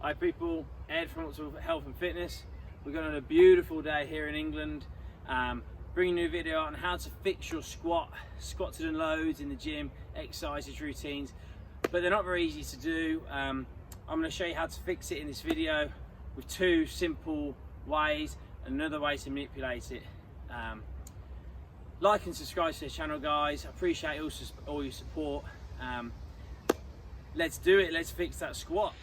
Hi people, Ed from Health and Fitness. We've got on a beautiful day here in England, bringing a new video on how to fix your squats and loads in the gym, exercises, routines, but they're not very easy to do. I'm going to show you how to fix it in this video with two simple ways and another way to manipulate it. Like and subscribe to the channel, guys. I appreciate all your support. Let's do it, let's fix that squat.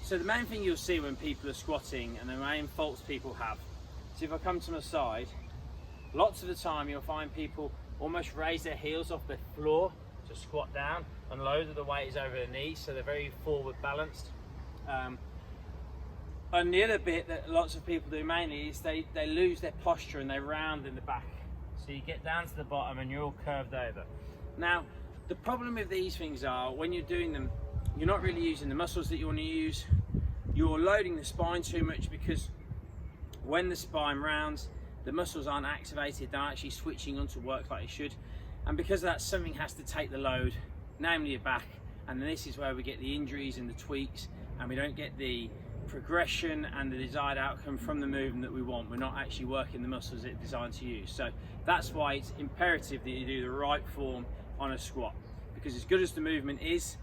So the main thing you'll see when people are squatting, and the main faults people have, so if I come to my side, lots of the time you'll find people almost raise their heels off the floor to squat down, and loads of the weight is over their knees, so they're very forward balanced. And the other bit that lots of people do mainly is they lose their posture and they round in the back. So you get down to the bottom and you're all curved over. Now, the problem with these things are when you're doing them, you're not really using the muscles that you want to use. You're loading the spine too much, because when the spine rounds, the muscles aren't activated, they're actually switching on to work like they should. And because of that, something has to take the load, namely your back. And then this is where we get the injuries and the tweaks, and we don't get the progression and the desired outcome from the movement that we want. We're not actually working the muscles it's designed to use. So that's why it's imperative that you do the right form on a squat, because as good as the movement is,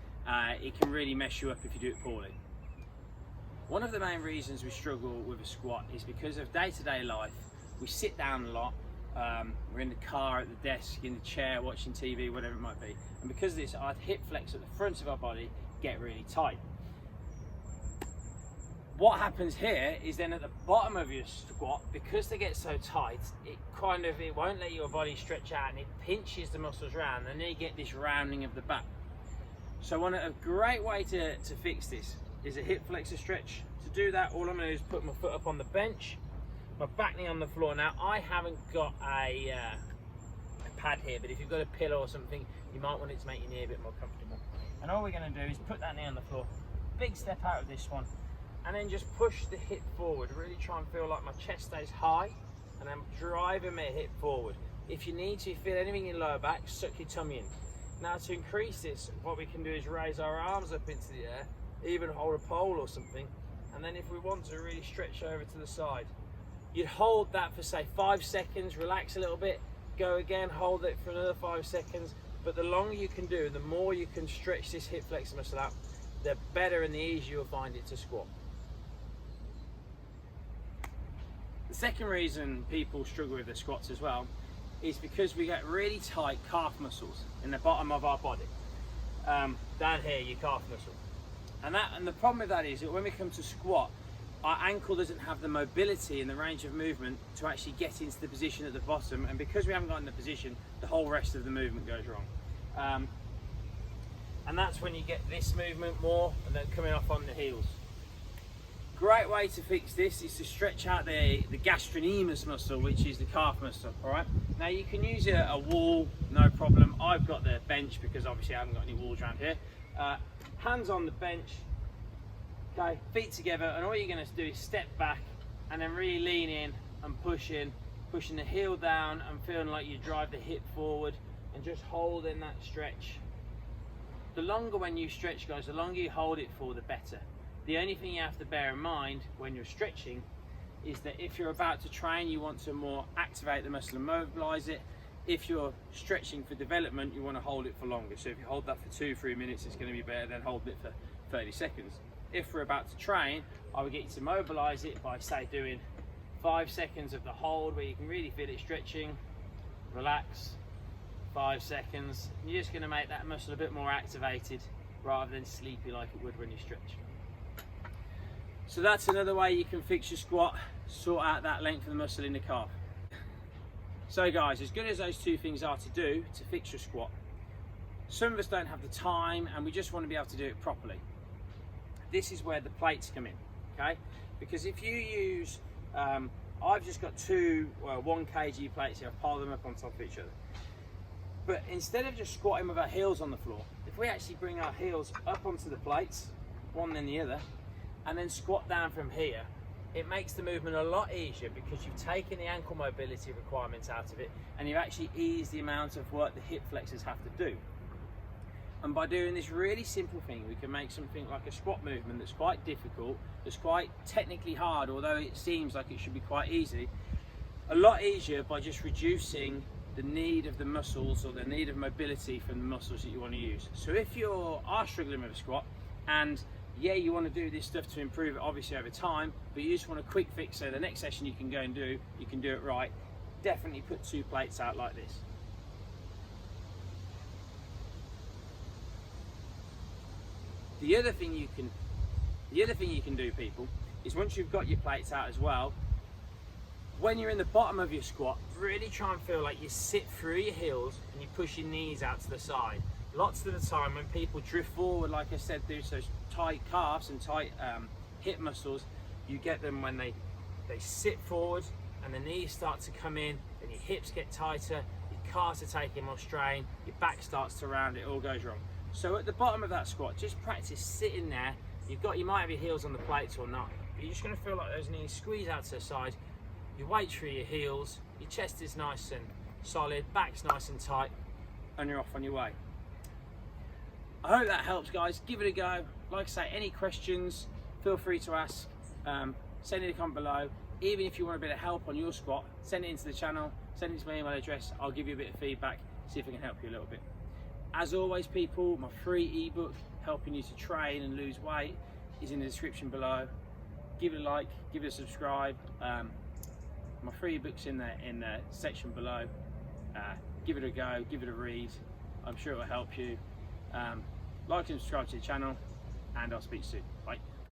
it can really mess you up if you do it poorly. One of the main reasons we struggle with a squat is because of day-to-day life. We sit down a lot, we're in the car, at the desk, in the chair, watching TV, whatever it might be. And because of this, our hip flexors at the front of our body get really tight. What happens here is then at the bottom of your squat, because they get so tight, it won't let your body stretch out, and it pinches the muscles around, and then you get this rounding of the back. So a great way to fix this is a hip flexor stretch. To do that, all I'm going to do is put my foot up on the bench, my back knee on the floor. Now, I haven't got a pad here, but if you've got a pillow or something, you might want it to make your knee a bit more comfortable. And all we're going to do is put that knee on the floor, big step out of this one, and then just push the hip forward. Really try and feel like my chest stays high, and I'm driving my hip forward. If you need to feel anything in your lower back, suck your tummy in. Now, to increase this, what we can do is raise our arms up into the air, even hold a pole or something, and then if we want to really stretch over to the side, you'd hold that for say 5 seconds, relax a little bit, go again, hold it for another 5 seconds. But the longer you can do, the more you can stretch this hip flexor muscle out, the better and the easier you'll find it to squat. The second reason people struggle with the squats as well is because we get really tight calf muscles in the bottom of our body. Down here, your calf muscle. And the problem with that is that when we come to squat, our ankle doesn't have the mobility and the range of movement to actually get into the position at the bottom, and because we haven't got in the position, the whole rest of the movement goes wrong. And that's when you get this movement more, and then coming off on the heels. Great way to fix this is to stretch out the gastrocnemius muscle, which is the calf muscle. All right. Now you can use a wall, no problem. I've got the bench because obviously I haven't got any walls around here. Hands on the bench, okay, feet together, and all you're going to do is step back and then really lean in and pushing the heel down and feeling like you drive the hip forward and just holding that stretch. The longer when you stretch, guys, the longer you hold it for, the better. The only thing you have to bear in mind when you're stretching is that if you're about to train, you want to more activate the muscle and mobilize it. If you're stretching for development, you want to hold it for longer. So if you hold that for 2-3 minutes, it's going to be better than holding it for 30 seconds. If we're about to train, I would get you to mobilize it by, say, doing 5 seconds of the hold where you can really feel it stretching, relax, 5 seconds. You're just going to make that muscle a bit more activated rather than sleepy like it would when you stretch. So that's another way you can fix your squat, sort out that length of the muscle in the calf. So guys, as good as those two things are to do to fix your squat, some of us don't have the time and we just want to be able to do it properly. This is where the plates come in, okay? Because if you use, I've just got 1 kg plates here, I've piled them up on top of each other. But instead of just squatting with our heels on the floor, if we actually bring our heels up onto the plates, one then the other, and then squat down from here, it makes the movement a lot easier because you've taken the ankle mobility requirements out of it and you've actually eased the amount of work the hip flexors have to do. And by doing this really simple thing, we can make something like a squat movement that's quite difficult, that's quite technically hard, although it seems like it should be quite easy, a lot easier by just reducing the need of the muscles or the need of mobility from the muscles that you want to use. So if you are struggling with a squat, and yeah, you want to do this stuff to improve it obviously over time, but you just want a quick fix so the next session you can go and do, you can do it right, definitely put 2 plates out like this. The other thing you can do, people, is once you've got your plates out as well, when you're in the bottom of your squat, really try and feel like you sit through your heels and you push your knees out to the side. Lots of the time when people drift forward, like I said, through those tight calves and tight hip muscles, you get them when they sit forward and the knees start to come in and your hips get tighter, your calves are taking more strain, your back starts to round, it all goes wrong. So at the bottom of that squat, just practice sitting there. You might have your heels on the plates or not, but you're just going to feel like those knees squeeze out to the side, your weight through your heels, your chest is nice and solid, back's nice and tight, and you're off on your way. I hope that helps, guys. Give it a go. Like I say, any questions, feel free to ask. Send it a comment below. Even if you want a bit of help on your squat, send it into the channel, send it to my email address. I'll give you a bit of feedback, see if I can help you a little bit. As always, people, my free ebook helping you to train and lose weight is in the description below. Give it a like, give it a subscribe. My free ebook's in the section below. Give it a go, give it a read. I'm sure it will help you. Like and subscribe to the channel, and I'll speak soon. Bye.